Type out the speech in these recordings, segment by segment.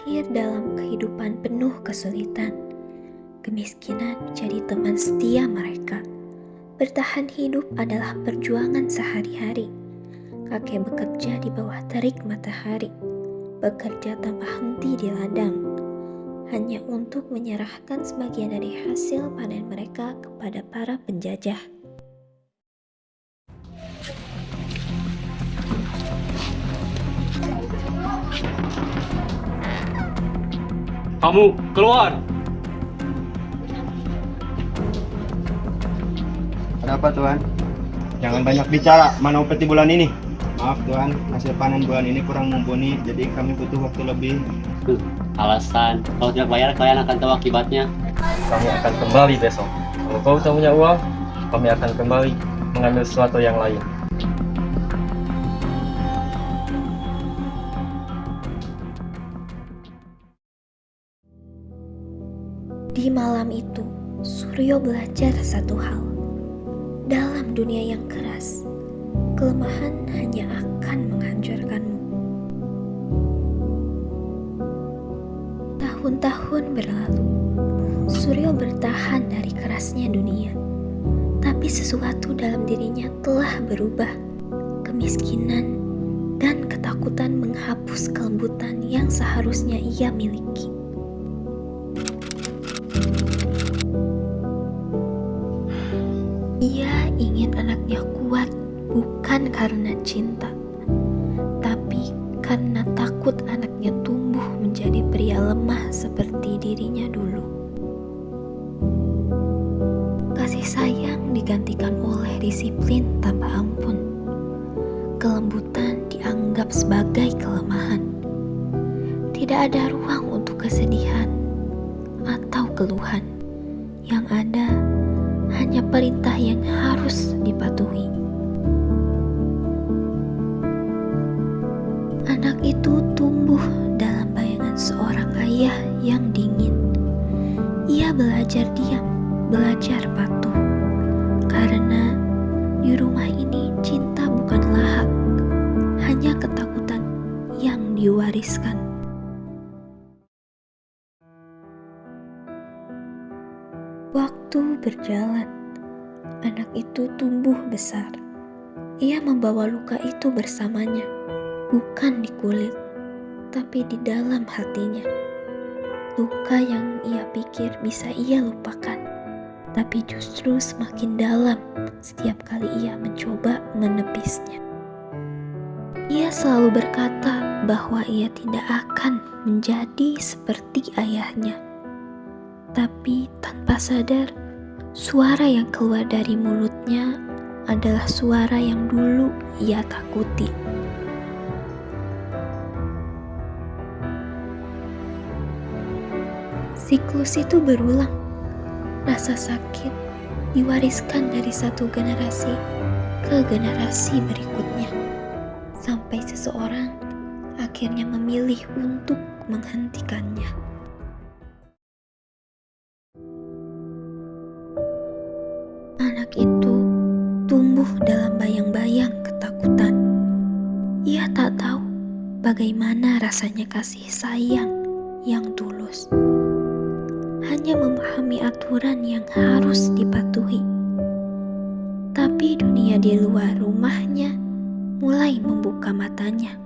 lahir dalam kehidupan penuh kesulitan. Kemiskinan menjadi teman setia mereka. Bertahan hidup adalah perjuangan sehari-hari. Kakek bekerja di bawah terik matahari, bekerja tanpa henti di ladang, hanya untuk menyerahkan sebagian dari hasil panen mereka kepada para penjajah. Kamu keluar! Ada apa Tuan? Jangan banyak bicara, mana upeti bulan ini? Maaf Tuan, hasil panen bulan ini kurang mumpuni, jadi kami butuh waktu lebih. Alasan, kalau tidak bayar kalian akan tahu akibatnya. Kami akan kembali besok. Kalau kau tak punya uang, kami akan kembali mengambil sesuatu yang lain. Di malam itu, Suryo belajar satu hal. Dalam dunia yang keras, kelemahan hanya akan menghancurkanmu. Tahun-tahun berlalu, Suryo bertahan dari kerasnya dunia. Tapi sesuatu dalam dirinya telah berubah. Kemiskinan dan ketakutan menghapus kelembutan yang seharusnya ia miliki. Ia ingin anaknya kuat bukan karena cinta, tapi karena takut anaknya tumbuh menjadi pria lemah seperti dirinya dulu. Kasih sayang digantikan oleh disiplin tanpa ampun. Kelembutan dianggap sebagai kelemahan. Tidak ada ruang untuk kesedihan atau keluhan. Yang ada hanya perintah yang harus dipatuhi. Anak itu tumbuh dalam bayangan seorang ayah yang dingin. Ia belajar diam, belajar patuh. Karena di rumah ini cinta bukanlah hak, hanya ketakutan yang diwariskan. Waktu berjalan, anak itu tumbuh besar. Ia membawa luka itu bersamanya, bukan di kulit, tapi di dalam hatinya. Luka yang ia pikir bisa ia lupakan, tapi justru semakin dalam setiap kali ia mencoba menepisnya. Ia selalu berkata bahwa ia tidak akan menjadi seperti ayahnya. Tapi tanpa sadar, suara yang keluar dari mulutnya adalah suara yang dulu ia takuti. Siklus itu berulang. Rasa sakit diwariskan dari satu generasi ke generasi berikutnya. Sampai seseorang akhirnya memilih untuk menghentikannya. Anak itu tumbuh dalam bayang-bayang ketakutan. Ia tak tahu bagaimana rasanya kasih sayang yang tulus. Hanya memahami aturan yang harus dipatuhi. Tapi dunia di luar rumahnya mulai membuka matanya.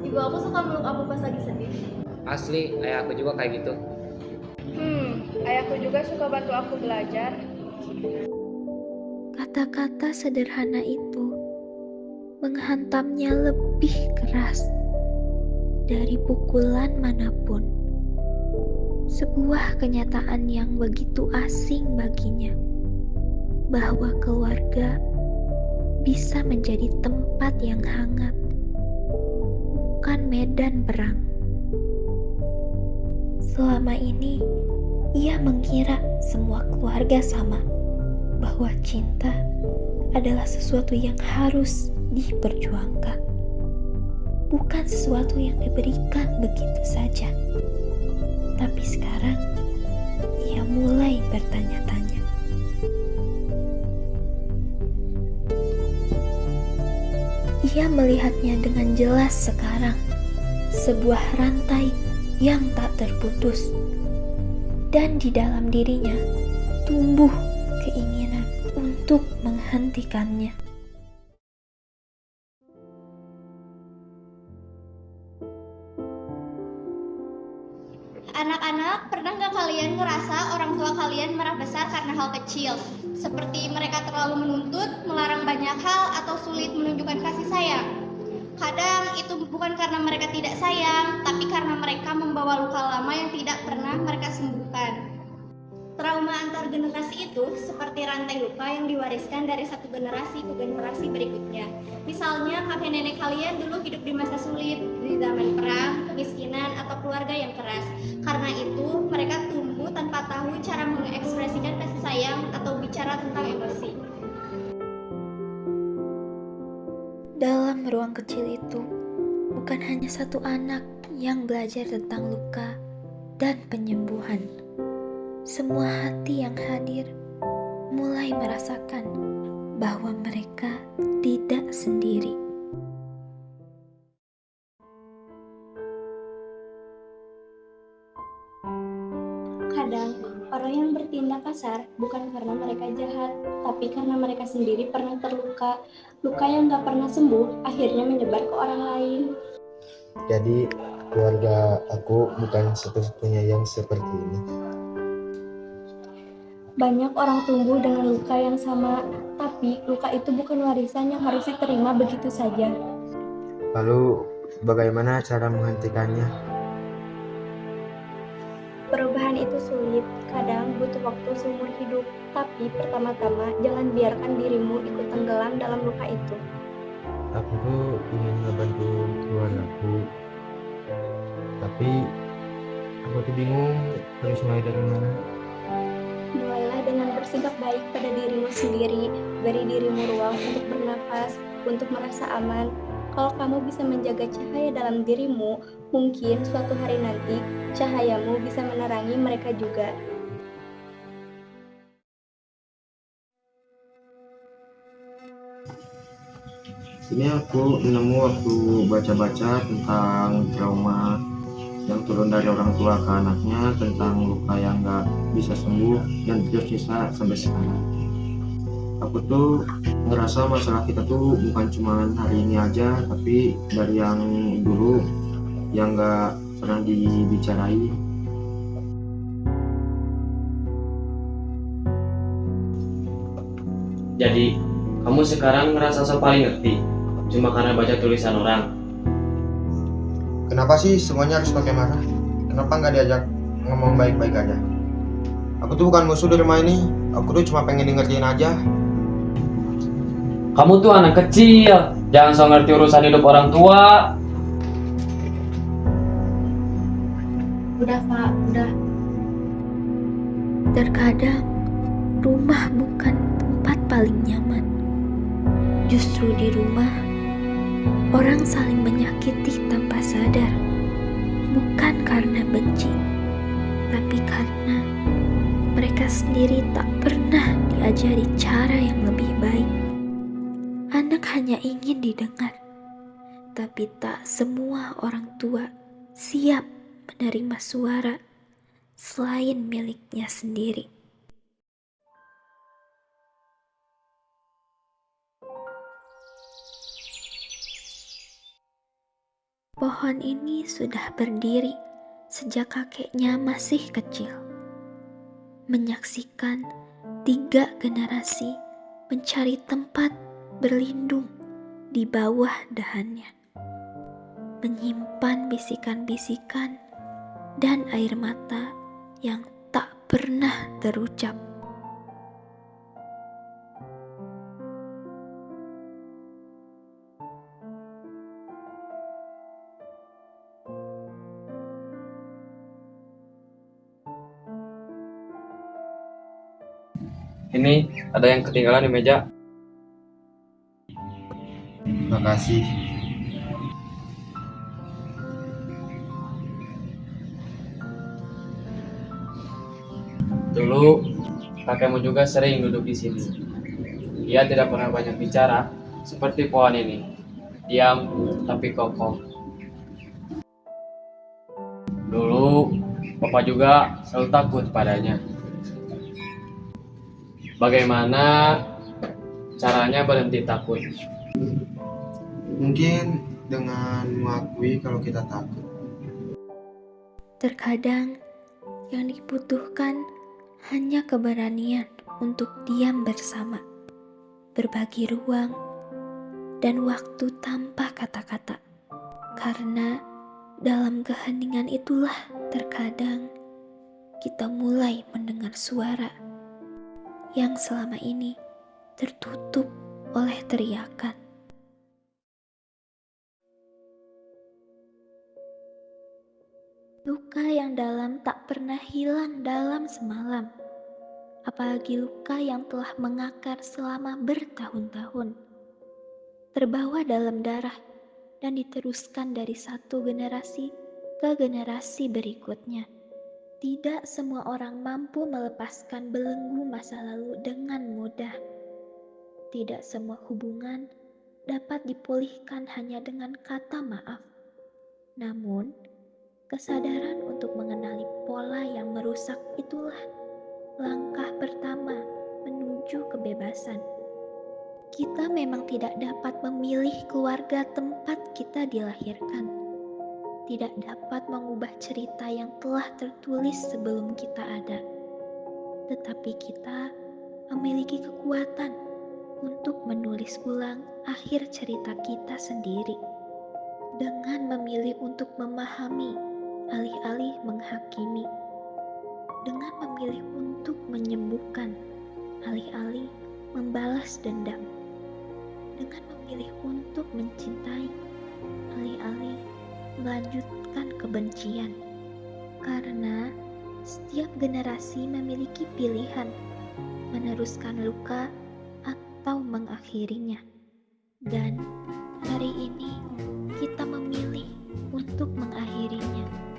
Ibu aku suka meluk aku pas lagi sedih. Asli, ayah aku juga kayak gitu. Ayahku juga suka bantu aku belajar. Kata-kata sederhana itu menghantamnya lebih keras dari pukulan manapun. Sebuah kenyataan yang begitu asing baginya, bahwa keluarga bisa menjadi tempat yang hangat, bukan medan perang. Selama ini, ia mengira semua keluarga sama, bahwa cinta adalah sesuatu yang harus diperjuangkan, bukan sesuatu yang diberikan begitu saja. Tapi sekarang, ia mulai bertanya-tanya, Ia melihatnya dengan jelas sekarang, sebuah rantai yang tak terputus. Dan di dalam dirinya tumbuh keinginan untuk menghentikannya. Anak-anak, pernah nggak kalian ngerasa orang tua kalian marah besar karena hal kecil? Seperti mereka terlalu menuntut, melarang banyak hal, atau sulit menunjukkan kasih sayang. Kadang itu bukan karena mereka tidak sayang, tapi karena mereka membawa luka lama yang tidak pernah mereka sembuhkan. Trauma antar generasi itu seperti rantai luka yang diwariskan dari satu generasi ke generasi berikutnya. Misalnya kakek nenek kalian dulu hidup di masa sulit, di zaman perang, kemiskinan, atau keluarga yang keras. Karena itu mereka tumbuh tanpa tahu cara mengekspresikan kasih sayang atau bicara tentang emosi. Dalam ruang kecil itu, bukan hanya satu anak yang belajar tentang luka dan penyembuhan. Semua hati yang hadir mulai merasakan bahwa mereka tidak sendiri. Kadang, orang yang bertindak kasar bukan karena mereka jahat, tapi karena mereka sendiri pernah terluka. Luka yang gak pernah sembuh akhirnya menyebar ke orang lain. Jadi keluarga aku bukan satu-satunya yang seperti ini. Banyak orang tumbuh dengan luka yang sama, tapi luka itu bukan warisan yang harus diterima begitu saja. Lalu bagaimana cara menghentikannya? Perubahan itu sulit, kadang butuh waktu seumur hidup. Tapi pertama-tama jangan biarkan dirimu ikut tenggelam dalam luka itu. Aku tuh ingin ngebantu keluargaku, tapi aku tuh bingung harus mulai dari mana. Mulailah dengan bersikap baik pada dirimu sendiri, beri dirimu ruang untuk bernafas, untuk merasa aman. Kalau kamu bisa menjaga cahaya dalam dirimu, mungkin suatu hari nanti cahayamu bisa menerangi mereka juga. Ini aku nemu waktu baca-baca tentang trauma yang turun dari orang tua ke anaknya, tentang luka yang gak bisa sembuh dan tersisa sampai sekarang. Aku tuh ngerasa masalah kita tuh bukan cuma hari ini aja, tapi dari yang dulu yang gak pernah dibicarain. Jadi, kamu sekarang ngerasa paling ngerti cuma karena baca tulisan orang. Kenapa sih semuanya harus pakai marah? Kenapa nggak diajak ngomong baik-baik aja? Aku tuh bukan musuh di rumah ini. Aku tuh cuma pengen ngertiin aja. Kamu tuh anak kecil, jangan so ngerti urusan hidup orang tua. Udah Pak, udah. Terkadang rumah bukan tempat paling nyaman. Justru di rumah, orang saling menyakiti tanpa sadar. Bukan karena benci, tapi karena mereka sendiri tak pernah diajari cara yang lebih baik. Anak hanya ingin didengar, tapi tak semua orang tua siap menerima suara selain miliknya sendiri. Pohon ini sudah berdiri sejak kakeknya masih kecil, menyaksikan 3 generasi mencari tempat berlindung di bawah dahannya, menyimpan bisikan-bisikan dan air mata yang tak pernah terucap. Ini ada yang ketinggalan di meja. Terima kasih. Dulu kakekmu juga sering duduk di sini. Ia tidak pernah banyak bicara seperti pohon ini, diam tapi kokoh. Dulu, Papa juga selalu takut padanya. Bagaimana caranya berhenti takut? Mungkin dengan mengakui kalau kita takut. Terkadang yang dibutuhkan hanya keberanian untuk diam bersama, berbagi ruang dan waktu tanpa kata-kata. Karena dalam keheningan itulah terkadang kita mulai mendengar suara yang selama ini tertutup oleh teriakan. Luka yang dalam tak pernah hilang dalam semalam, apalagi luka yang telah mengakar selama bertahun-tahun, terbawa dalam darah dan diteruskan dari satu generasi ke generasi berikutnya. Tidak semua orang mampu melepaskan belenggu masa lalu dengan mudah. Tidak semua hubungan dapat dipulihkan hanya dengan kata maaf. Namun, kesadaran untuk mengenali pola yang merusak itulah langkah pertama menuju kebebasan. Kita memang tidak dapat memilih keluarga tempat kita dilahirkan. Tidak dapat mengubah cerita yang telah tertulis sebelum kita ada. Tetapi kita memiliki kekuatan untuk menulis ulang akhir cerita kita sendiri. Dengan memilih untuk memahami alih-alih menghakimi. Dengan memilih untuk menyembuhkan alih-alih membalas dendam. Dengan memilih untuk mencintai alih-alih melanjutkan kebencian. Karena setiap generasi memiliki pilihan meneruskan luka atau mengakhirinya. Dan hari ini kita memilih untuk mengakhirinya.